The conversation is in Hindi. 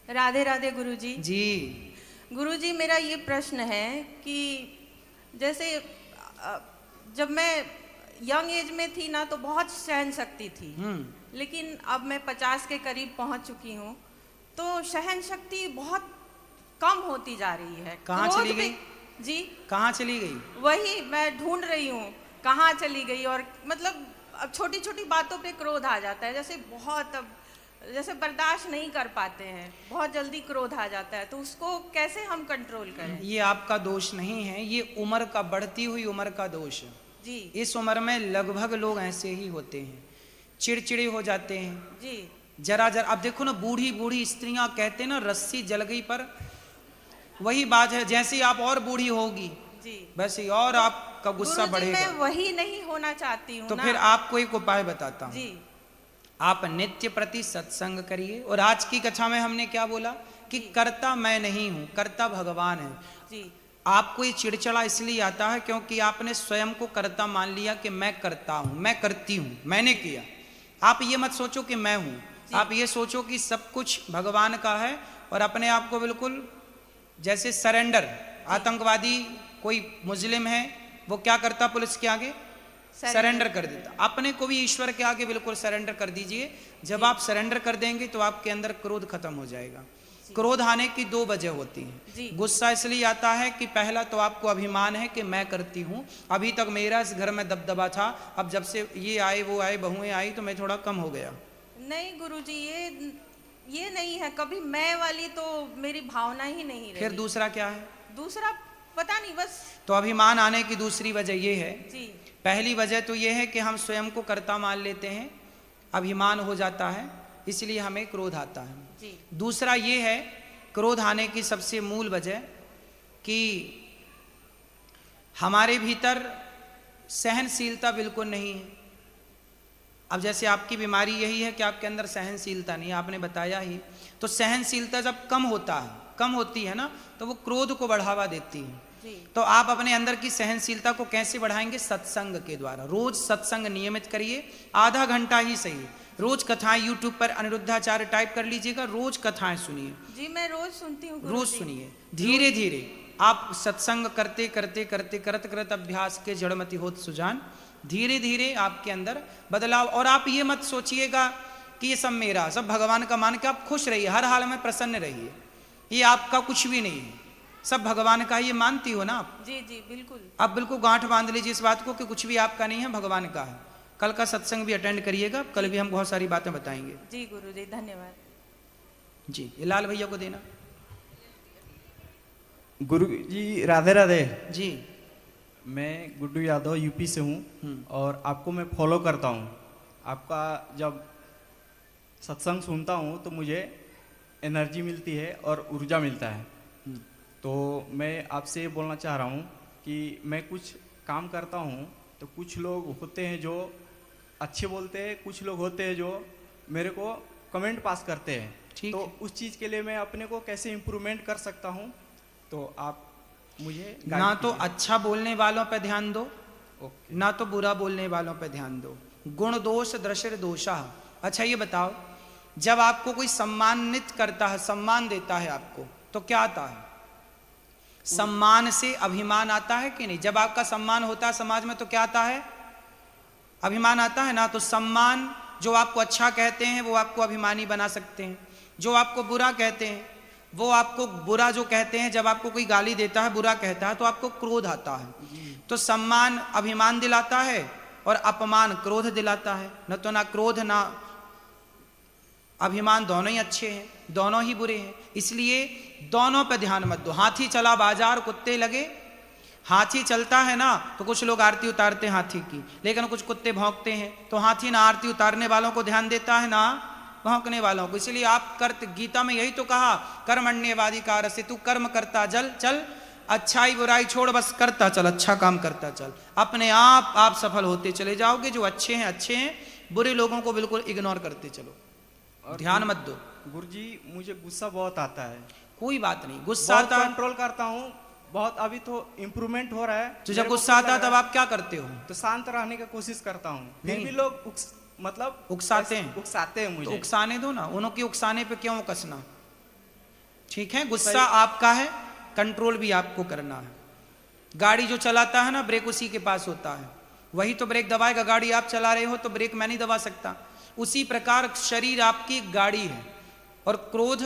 राधे राधे गुरुजी। जी। गुरुजी, मेरा ये प्रश्न है कि जैसे जब मैं यंग एज में थी ना तो बहुत सहन शक्ति थी, लेकिन अब मैं 50 के करीब पहुंच चुकी हूँ तो सहन शक्ति बहुत कम होती जा रही है। कहाँ चली गई? जी, कहाँ चली गई? वही मैं ढूंढ रही हूँ कहाँ चली गई। और मतलब अब छोटी छोटी बातों पे क्रोध आ जाता है, जैसे बहुत अब जैसे बर्दाश्त नहीं कर पाते हैं, बहुत जल्दी क्रोध आ जाता है, तो उसको कैसे हम कंट्रोल करें? ये आपका दोष नहीं है, ये उम्र का, बढ़ती हुई उम्र का दोष है जी। इस उम्र में लगभग लोग ऐसे ही होते हैं, चिड़चिड़े हो जाते हैं जी। जरा जरा। अब देखो ना, बूढ़ी बूढ़ी स्त्रियां कहते हैं ना रस्सी जल गई पर, वही बात है। जैसे आप और बूढ़ी होगी जी, वैसे और आपका गुस्सा बढ़ेगा। मैं वही नहीं होना चाहती हूँ तो ना। फिर आपको एक उपाय बताता हूँ। जी। आप नित्य प्रति सत्संग करिए। और आज की कथा में हमने क्या बोला कि कर्ता मैं नहीं हूं, कर्ता भगवान है। जी। आपको ये चिड़चिड़ा इसलिए आता है क्योंकि आपने स्वयं को कर्ता मान लिया कि मैं करता हूं, मैं करती हूं, मैंने किया। आप ये मत सोचो कि मैं हूं, आप ये सोचो कि सब कुछ भगवान का है। और अपने आप को बिल्कुल जैसे सरेंडर, आतंकवादी कोई मुस्लिम है वो क्या करता, पुलिस के आगे सरेंडर कर देता। अपने को भी ईश्वर के आगे बिल्कुल सरेंडर कर दीजिए। जब आप सरेंडर कर देंगे तो आपके अंदर क्रोध खत्म हो जाएगा। क्रोध आने की दो वजह होती हैं। गुस्सा इसलिए आता है कि पहला तो आपको अभिमान है कि मैं करती हूं, अभी तक मेरा इस घर में दबदबा था, अब जब से ये आए वो आए बहुएं आई तो मैं थोड़ा कम हो गया। नहीं गुरुजी, ये नहीं है कभी मैं वाली, तो मेरी भावना ही नहीं रही। फिर दूसरा क्या है? दूसरा पता नहीं, बस। तो अभिमान आने की दूसरी वजह ये है। जी। पहली वजह तो ये है कि हम स्वयं को कर्ता मान लेते हैं, अभिमान हो जाता है, इसलिए हमें क्रोध आता है। जी। दूसरा ये है, क्रोध आने की सबसे मूल वजह कि हमारे भीतर सहनशीलता बिल्कुल नहीं है। अब जैसे आपकी बीमारी यही है कि आपके अंदर सहनशीलता नहीं है, आपने बताया ही। तो सहनशीलता जब कम होती है ना, तो वो क्रोध को बढ़ावा देती है। तो आप अपने अंदर की सहनशीलता को कैसे बढ़ाएंगे? सत्संग के द्वारा। रोज सत्संग नियमित करिए, आधा घंटा ही सही। रोज कथाएं यूट्यूब पर अनिरुद्धाचार्य टाइप कर लीजिएगा, रोज कथाएं सुनिए। जी, मैं रोज सुनती हूँ। रोज सुनिए, धीरे धीरे आप सत्संग करते करते करते करत करत अभ्यास के जड़मति होत सुजान, धीरे धीरे आपके अंदर बदलाव। और आप ये मत सोचिएगा कि ये सब मेरा, सब भगवान का मान के आप खुश रहिए, हर हाल में प्रसन्न रहिए। ये आपका कुछ भी नहीं है, सब भगवान का। ये मानती हो ना आप? जी जी बिल्कुल। आप बिल्कुल गांठ बांध लीजिए इस बात को कि कुछ भी आपका नहीं है, भगवान का है। कल का सत्संग भी अटेंड करिएगा, कल भी हम बहुत सारी बातें बताएंगे। जी गुरुजी, धन्यवाद। जी, ये लाल भैया को देना। गुरु जी राधे राधे जी। मैं गुड्डू यादव यूपी से हूँ और आपको मैं फॉलो करता हूँ। आपका जब सत्संग सुनता हूँ तो मुझे एनर्जी मिलती है और ऊर्जा मिलता है। तो मैं आपसे ये बोलना चाह रहा हूँ कि मैं कुछ काम करता हूँ तो कुछ लोग होते हैं जो अच्छे बोलते हैं, कुछ लोग होते हैं जो मेरे को कमेंट पास करते हैं। तो उस चीज़ के लिए मैं अपने को कैसे इम्प्रूवमेंट कर सकता हूँ, तो आप मुझे ना तो अच्छा बोलने वालों पे ध्यान दो, ना तो बुरा बोलने वालों पे ध्यान दो। गुण दोष दृश्य दोषा। अच्छा ये बताओ, जब आपको कोई सम्मानित करता है, सम्मान देता है आपको, तो क्या आता है? सम्मान से अभिमान आता है कि नहीं? जब आपका सम्मान होता है समाज में तो क्या आता है? अभिमान आता है ना। तो सम्मान, जो आपको अच्छा कहते हैं वो आपको अभिमानी बना सकते हैं, जो आपको बुरा कहते हैं वो आपको बुरा जो कहते हैं। जब आपको कोई गाली देता है, बुरा कहता है, तो आपको क्रोध आता है। तो सम्मान अभिमान दिलाता है और अपमान क्रोध दिलाता है। न तो ना क्रोध ना अभिमान दोनों ही अच्छे हैं, दोनों ही बुरे हैं। इसलिए दोनों पे ध्यान मत दो। हाथी चला बाजार कुत्ते लगे। हाथी चलता है ना तो कुछ लोग आरती उतारते हैं हाथी की, लेकिन कुछ कुत्ते भौंकते हैं। तो हाथी ना आरती उतारने वालों को ध्यान देता है ना भौंकने वालों को। इसलिए आप गीता में यही तो कहा, कर्मण्यवाधिकार से, तू कर्म करता चल, अच्छाई बुराई छोड़, बस करता चल, अच्छा काम करता चल। अपने आप सफल होते चले जाओगे। जो अच्छे हैं, बुरे लोगों को बिल्कुल इग्नोर करते चलो, ध्यान मत दो। गुरुजी मुझे गुस्सा बहुत आता है। कोई बात नहीं, गुस्सा आता है, कंट्रोल करता हूँ बहुत। अभी तो इम्प्रूवमेंट हो रहा है। तो जब गुस्सा आता है तब आप क्या करते हो? तो शांत रहने की कोशिश करता हूँ, फिर भी लोग उकसाते हैं मुझे। तो उकसाने दो ना, उनके उकसाने पे क्यों कसना? ठीक है, गुस्सा आपका है, कंट्रोल भी आपको करना है। गाड़ी जो चलाता है ना, ब्रेक उसी के पास होता है, वही तो ब्रेक दबाएगा। गाड़ी आप चला रहे हो तो ब्रेक मैं नहीं दबा सकता। उसी प्रकार शरीर आपकी गाड़ी है और क्रोध